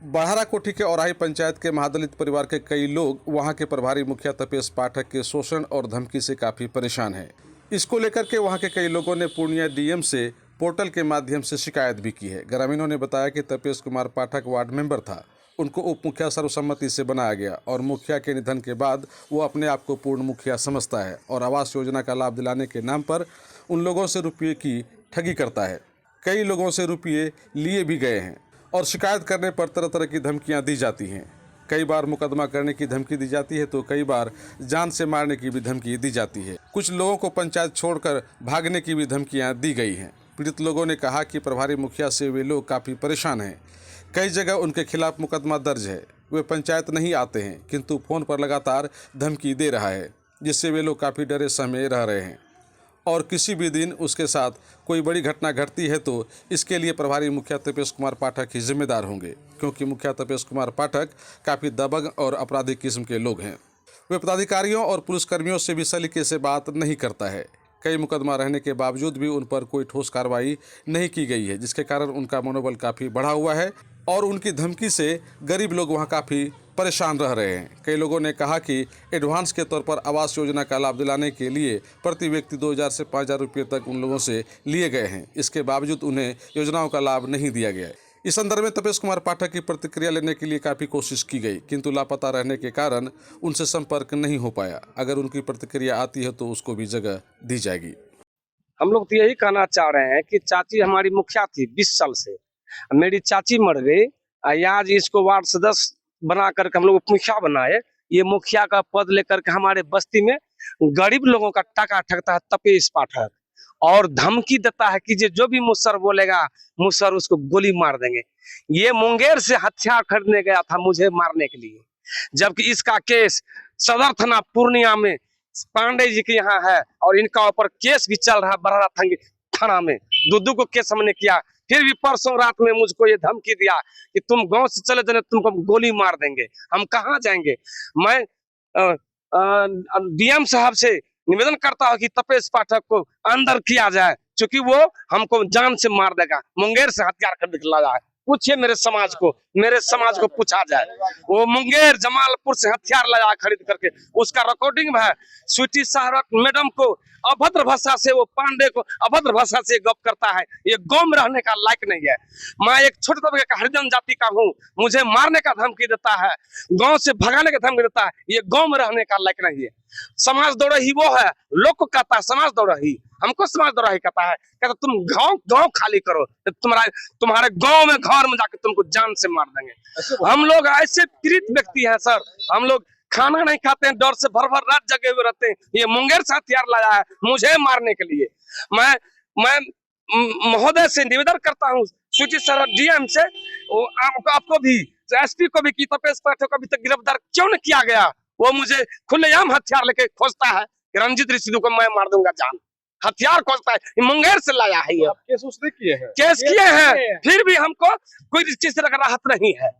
बड़हरा कोठी के औराही पंचायत के महादलित परिवार के कई लोग वहां के प्रभारी मुखिया तपेश पाठक के शोषण और धमकी से काफ़ी परेशान हैं। इसको लेकर के वहां के कई लोगों ने पूर्णिया डीएम से पोर्टल के माध्यम से शिकायत भी की है। ग्रामीणों ने बताया कि तपेश कुमार पाठक वार्ड मेंबर था, उनको उप मुखिया सर्वसम्मति से बनाया गया और मुखिया के निधन के बाद वो अपने आप को पूर्ण मुखिया समझता है और आवास योजना का लाभ दिलाने के नाम पर उन लोगों से रुपये की ठगी करता है। कई लोगों से रुपये लिए भी गए हैं और शिकायत करने पर तरह तरह की धमकियां दी जाती हैं। कई बार मुकदमा करने की धमकी दी जाती है तो कई बार जान से मारने की भी धमकी दी जाती है। कुछ लोगों को पंचायत छोड़कर भागने की भी धमकियां दी गई हैं। पीड़ित लोगों ने कहा कि प्रभारी मुखिया से वे लोग काफ़ी परेशान हैं। कई जगह उनके खिलाफ मुकदमा दर्ज है। वे पंचायत नहीं आते हैं किंतु फ़ोन पर लगातार धमकी दे रहा है, जिससे वे लोग काफ़ी डरे सहमे रह रहे हैं और किसी भी दिन उसके साथ कोई बड़ी घटना घटती है तो इसके लिए प्रभारी मुखिया तपेश कुमार पाठक ही जिम्मेदार होंगे, क्योंकि मुखिया तपेश कुमार पाठक काफ़ी दबंग और आपराधिक किस्म के लोग हैं। वे पदाधिकारियों और पुलिसकर्मियों से भी सलीके से बात नहीं करता है। कई मुकदमा रहने के बावजूद भी उन पर कोई ठोस कार्रवाई नहीं की गई है, जिसके कारण उनका मनोबल काफ़ी बढ़ा हुआ है और उनकी धमकी से गरीब लोग वहाँ काफ़ी परेशान रह रहे हैं। कई लोगों ने कहा कि एडवांस के तौर पर आवास योजना का लाभ दिलाने के लिए प्रति व्यक्ति 2000 से 5000 रुपये तक उन लोगों से लिए गए हैं। इसके बावजूद उन्हें योजनाओं का लाभ नहीं दिया गया है। इस संदर्भ में तपेश कुमार पाठक की प्रतिक्रिया लेने के लिए काफ़ी कोशिश की गई, किंतु लापता रहने के कारण उनसे संपर्क नहीं हो पाया। अगर उनकी प्रतिक्रिया आती है तो उसको भी जगह दी जाएगी। हम लोग तो यही कहना चाह रहे हैं कि चाची हमारी मुखिया थी 20 साल से, मेरी चाची मर गई, आज इसको वार्ड सदस्य बना करके हम लोग मुखिया बनाए। ये मुखिया का पद लेकर के हमारे बस्ती में गरीब लोगों का टका ठगता है तपेश पाठक और धमकी देता है कि जो भी मुसर बोलेगा मुसर उसको गोली मार देंगे। ये मुंगेर से हथियार खरीदने गया था मुझे मारने के लिए, जबकि इसका केस सदर थाना पूर्णिया में पांडे जी के यहाँ है और इनका ऊपर केस भी चल रहा है बड़हरा थाना में। दो को केस हमने किया, फिर भी परसों रात में मुझको ये धमकी दिया कि तुम गांव से चले जाने तुमको गोली मार देंगे। हम कहाँ जाएंगे? मैं डीएम साहब से निवेदन करता हूँ कि तपेश पाठक को अंदर किया जाए, क्योंकि वो हमको जान से मार देगा। मुंगेर से हथियार खरीद के लाया है। पूछिए मेरे समाज को पूछा जाए, वो मुंगेर जमालपुर से हथियार लाया खरीद करके। उसका रिकॉर्डिंग है। स्वीटी साहब मैडम को अभद्र भाषा से, वो पांडे को अभद्र भाषा से गप करता है। ये गांव में रहने का लायक नहीं है। मैं एक छोटे तबके का हरिजन जाति का हूँ, मुझे मारने का धमकी देता है, गांव से भगाने का धमकी देता है। ये गांव में रहने का लायक नहीं है। समाज दौड़ही वो है, लोग को कहता है समाज दौड़ही, हमको समाज दौड़ही कहता है। कहता तुम गांव खाली करो, तुम्हारे गांव में घर में जाकर तुमको जान से मार देंगे। हम लोग ऐसे पीड़ित व्यक्ति हैं सर, हम लोग खाना नहीं खाते हैं, डर से भर भर रात जगे हुए रहते हैं। ये मुंगेर से हथियार लाया है मुझे मारने के लिए। मैं महोदय से निवेदन करता हूँ, स्वीटी सर डीएम से, आपको भी, एसपी को भी, कि तपेश पाठक को अभी तक गिरफ्तार क्यों नहीं किया गया? वो मुझे खुलेआम हथियार लेके खोजता है, रंजीत ऋषि को मैं मार दूंगा जान। हथियार खोजता है, मुंगेर से लाया है। ये केस किए हैं, फिर भी हमको कोई चीज से राहत नहीं है।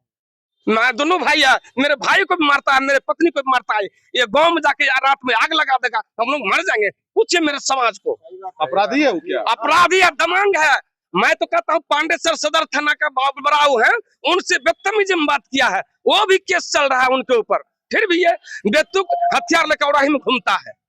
मैं दोनों भाई है, मेरे भाई को भी मारता है, मेरे पत्नी को भी मारता है। ये गांव में जाके रात में आग लगा देगा, हम लोग मर जाएंगे। पूछिए मेरे समाज को। अपराधी है वो क्या? अपराधी है, दमांग है। मैं तो कहता हूँ पांडे सर सदर थाना का बड़ाऊ है, उनसे बदतमीजी में बात किया है, वो भी केस चल रहा है उनके ऊपर, फिर भी ये बेतुक हथियार लेकर औराही में घूमता है।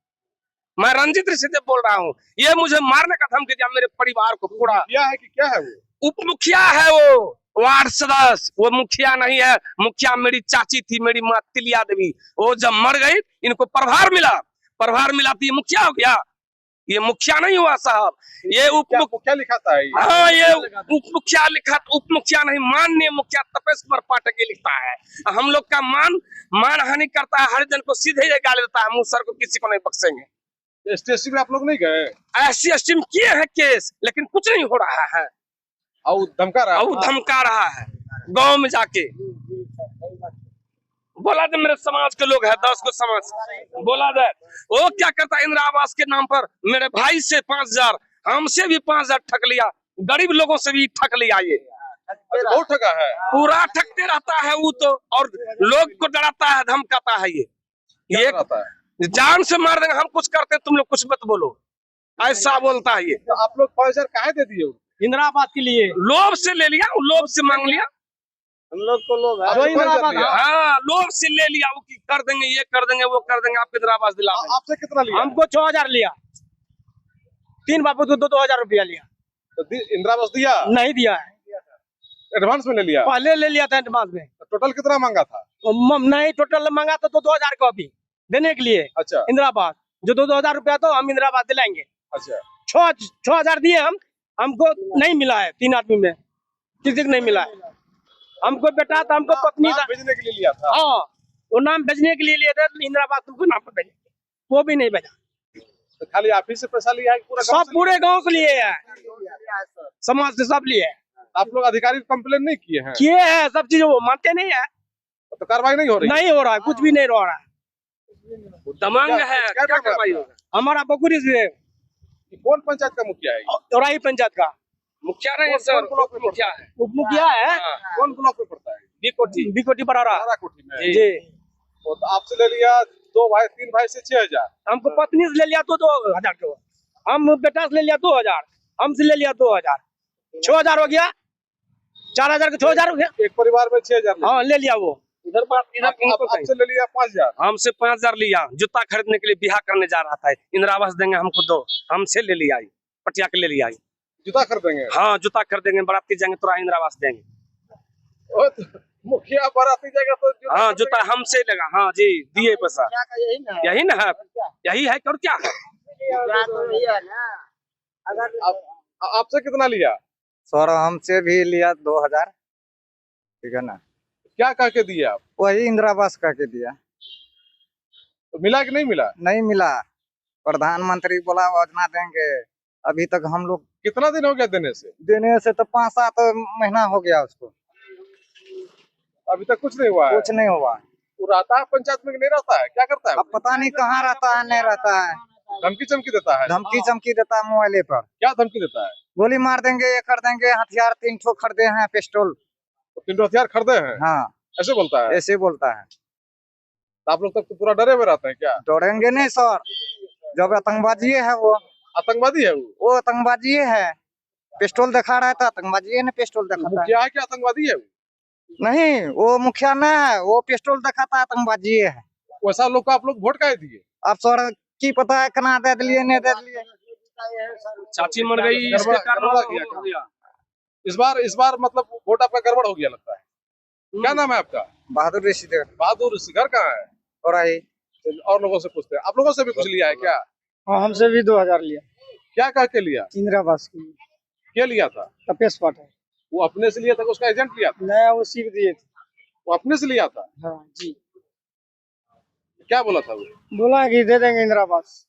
मैं रंजीत ऋषि से बोल रहा हूँ, ये मुझे मारने का धमकी दिया, मेरे परिवार को पूरा। क्या है कि क्या है वो? उप मुखिया है वो, वार्ड सदस्य। वो मुखिया नहीं है, मुखिया मेरी चाची थी, मेरी माँ तिलिया देवी। वो जब मर गई इनको प्रभार मिला तो ये मुखिया हो गया? ये मुखिया नहीं हुआ साहब, ये उप मुखिया लिखा था। हाँ, ये उप मुखिया लिखा, उप मुखिया नहीं, माननीय मुखिया तपेश कुमार पाठक ये लिखता है। हम लोग का मान हानि करता है, हरिजन को सीधे ये गाली देता है, मुसर को किसी को नहीं बख्शेंगे। ST में आप लोग नहीं गए? SC में किए हैं केस, लेकिन कुछ नहीं हो रहा है। और धमका रहा है गांव में जाके। बोला दे मेरे समाज के लोग है, 10 को समाज बोला दे। वो क्या करता है, इंदिरा आवास के नाम पर मेरे भाई से 5000, हमसे भी 5000 ठग लिया, गरीब लोगों से भी ठग लिया। ये बहुत ठगा है, पूरा ठगते रहता है वो तो, और लोग को डराता है, धमकाता है। ये जान से मार देंगे, हम कुछ करते तुम लोग कुछ मत बोलो, ऐसा बोलता है ये। तो आप लोग 5000 काहे दे दिए? इंदिरा आवास के लिए लोभ से ले लिया, लोभ से मांग लिया। हम लोग को लोग है आपसे जो कौन इंदिराबाद कर लिया? हाँ लोग से ले लिया, वो की कर देंगे, ये कर देंगे, वो कर देंगे, आपको इंदिरा आवास दिला देंगे। आपसे कितना लिया? हमको 6,000 लिया, 3 बापू को 2,000 रुपया लिया, तो इंदिरा आवास दिया, नहीं दिया है, एडवांस में ले लिया। पहले ले लिया था एडवांस में। तो टोटल कितना मांगा था? नहीं टोटल मांगा तो 2,000 का अभी देने के लिए अच्छा इंदिरा आवास, जो 2,000 रुपया तो हम इंदिरा आवास दिलाएंगे। अच्छा 6,000 दिए हम, हमको नहीं मिला है, 3 आदमी में किसी को नहीं मिला है। हमको बेटा था, हमको पत्नी नाम था, भेजने के लिए लिया था। हाँ वो नाम भेजने के लिए लिए थे, इंदिरा आवास तुमको नाम पर भेजे, वो भी नहीं भेजा। तो खाली आप ही से पैसा लिया है कि पूरा गांव सब से पूरे गांव से लिए है, समाज से सब लिए है, लिया? आप लोग अधिकारी कंप्लेन नहीं किए हैं? किए हैं सब चीज, वो मानते नहीं है, तो कार्रवाई नहीं हो रही? नहीं हो रहा है, कुछ भी नहीं हो रहा है। वो दमंग क्या- है, क्या क्या कर रहा कार्रवाई था? होगा? हमारा बकुरी से कौन पंचायत का मुखिया है? चौराही पंचायत का मुखिया नहीं है सर, कौन ब्लॉक में मुखिया है। उप मुखिया है, हाँ, कौन ब्लॉक में पड़ता है? बिकोटी। बिकोटी बरारा ताराकोठी में। जी। तो आपसे ले लिया 2 भाई 3 भाई से 6,000। हमको पत्नी से ले लिया तो 2,000 को, हम बेटा से ले लिया 2,000, हमसे ले लिया 2,000, 6,000 हो गया, 4,000 का 6,000 हो गया, एक परिवार में 6,000 हाँ ले लिया वो। इधर बात, इधर इनको कहीं। आपसे ले लिया 5,000। हमसे 5,000 लिया, जूता खरीदने के लिए बिहार करने जा रहा था, इंदिरा आवास देंगे हमको दो, हमसे ले लिया, पटिया के ले लिया। जूता खरीदेंगे? हाँ जूता खरीदेंगे, बाराती जाएंगे तो इंदिरा आवास देंगे। ओ, तो मुखिया बाराती जाएगा तो जूता हाँ खरीदेंगे। जूता हमसे लेगा, हाँ जी दिए पैसा, यही ना है, यही है और क्या है। आपसे कितना लिया? सर हमसे भी लिया 2,000, ठीक है ना, क्या कह के दिए आप? वही इंदिरा आवास कह के दिया, तो मिला कि नहीं मिला? नहीं मिला। प्रधानमंत्री बोला योजना देंगे, अभी तक हम लोग कितना दिन हो गया देने से? देने से तो 5-7 महीना हो गया उसको, अभी तक कुछ नहीं हुआ है? कुछ नहीं हुआ। वो रहता है पंचायत में कि नहीं रहता है? क्या करता है? अब पता नहीं कहाँ रहता है, नहीं रहता है, धमकी चमकी देता है? धमकी चमकी देता है मोबाइले पर, क्या धमकी देता है? गोली मार देंगे, ये कर देंगे, हथियार 3 ठो खरीदे हैं, पिस्टल, तो 3 हथियार खरीदे हैं? हाँ ऐसे बोलता है? ऐसे बोलता है। तो आप लोग तब तो पूरा डरे हुए रहते हैं क्या? डरेंगे नहीं सर, जब आतंकवादी है वो आतंकवादी है वो? आतंकवादी है, पिस्टल दिखा रहा था, आतंकवादी ने पिस्टल दिखाता है। मुखिया है क्या आतंकवादी है वो? नहीं वो मुखिया न है, वो पिस्टल दिखाता है, आतंकवादी है। वैसा लोग को आप लोग वोट काहे दिए? अब सर की पता है कना दे दिए नहीं दे दिए। चाची मर गई, इसके गड़बड़- कारण गड़बड़ा गया हो गया। इस बार मतलब वोट आपका गड़बड़ हो गया लगता है। क्या नाम है आपका? बहादुर ऋषिदेव बहादुर। घर कहाँ है? और आई और लोगों से पूछते हैं। आप लोगों से भी कुछ लिया है क्या? हाँ हमसे भी 2,000 लिया, क्या कह के लिया? इंदिरा आवास के लिए, क्या लिया था? तपेश पाठक, वो अपने से लिया था कि उसका एजेंट लिया था? नया उसी को दिए थे। वो अपने से लिया था? हाँ जी, क्या बोला था वो? बोला कि दे देंगे इंदिरा आवास,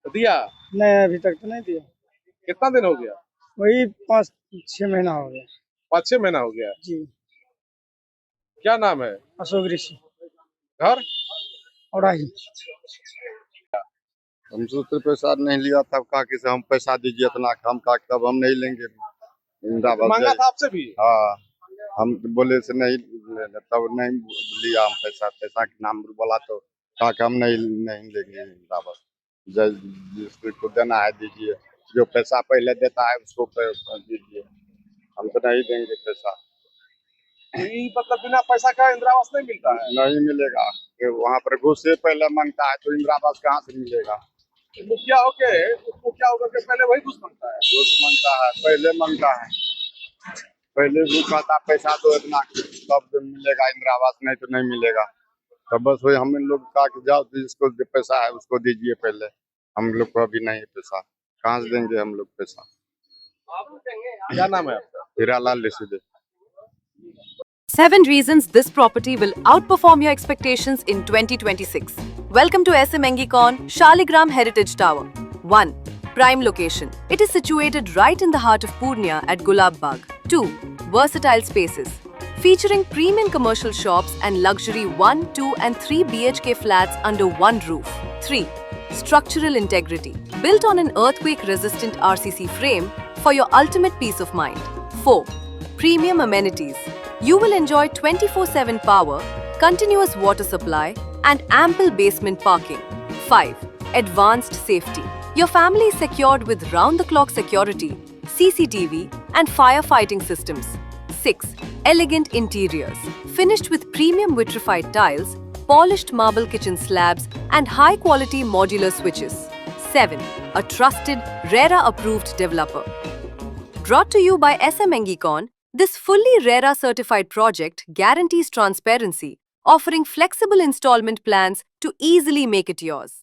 तो दिया? नहीं अभी तक तो नहीं दिया, कितना दिन हो गया? वही 5-6 महीना हो गया 5-6 महीना हो गया। जी। क्या नाम है? अशोक ऋषि घर? और आई। हमसे तो पैसा नहीं लिया था, कहा कि से हम पैसा दीजिए इतना, हम कहा तब हम नहीं लेंगे इंदिरा आवास मांगा था आपसे भी? हाँ हम बोले से नहीं लेना, तब नहीं लिया हम पैसा के नाम बोला तो कहा कि हम नहीं लेंगे इंदिरा आवास, जिसको देना है दीजिए, जो पैसा पहले देता है उसको दीजिए, हम तो नहीं देंगे पैसा। ये मतलब बिना पैसा का इंदिरा आवास नहीं मिलता है? नहीं मिलेगा, वहाँ पर घूस से पहले मांगता है तो इंदिरा आवास कहाँ से मिलेगा? मुखिया होकर के पहले वही घूस मांगता है? घूस मांगता है, पहले मांगता है, पहले भी कहता पैसा दो इतना तब मिलेगा इंदिरा आवास, नहीं तो नहीं मिलेगा। तो बस वही हम लोग कहा कि जाओ जिसको पैसा है उसको दीजिए पहले, हम लोग को अभी नहीं है पैसा, कहाँ से देंगे हम लोग पैसा। क्या नाम है आपका? Hiralal Rishidev. 7 reasons this property will outperform your expectations in 2026. Welcome to SM Engicon, Shaligram Heritage Tower. 1. Prime location. It is situated right in the heart of Purnia at Gulab Bagh. 2. Versatile spaces. Featuring premium commercial shops and luxury 1, 2 and 3 BHK flats under one roof. 3. Structural integrity. Built on an earthquake-resistant RCC frame for your ultimate peace of mind. 4. Premium amenities. You will enjoy 24/7 power, continuous water supply, and ample basement parking. 5. Advanced safety. Your family is secured with round-the-clock security, CCTV, and firefighting systems. 6. Elegant interiors, finished with premium vitrified tiles, polished marble kitchen slabs, and high-quality modular switches. 7. A trusted, RERA-approved developer. Brought to you by SM Engicon, this fully RERA certified project guarantees transparency, offering flexible installment plans to easily make it yours.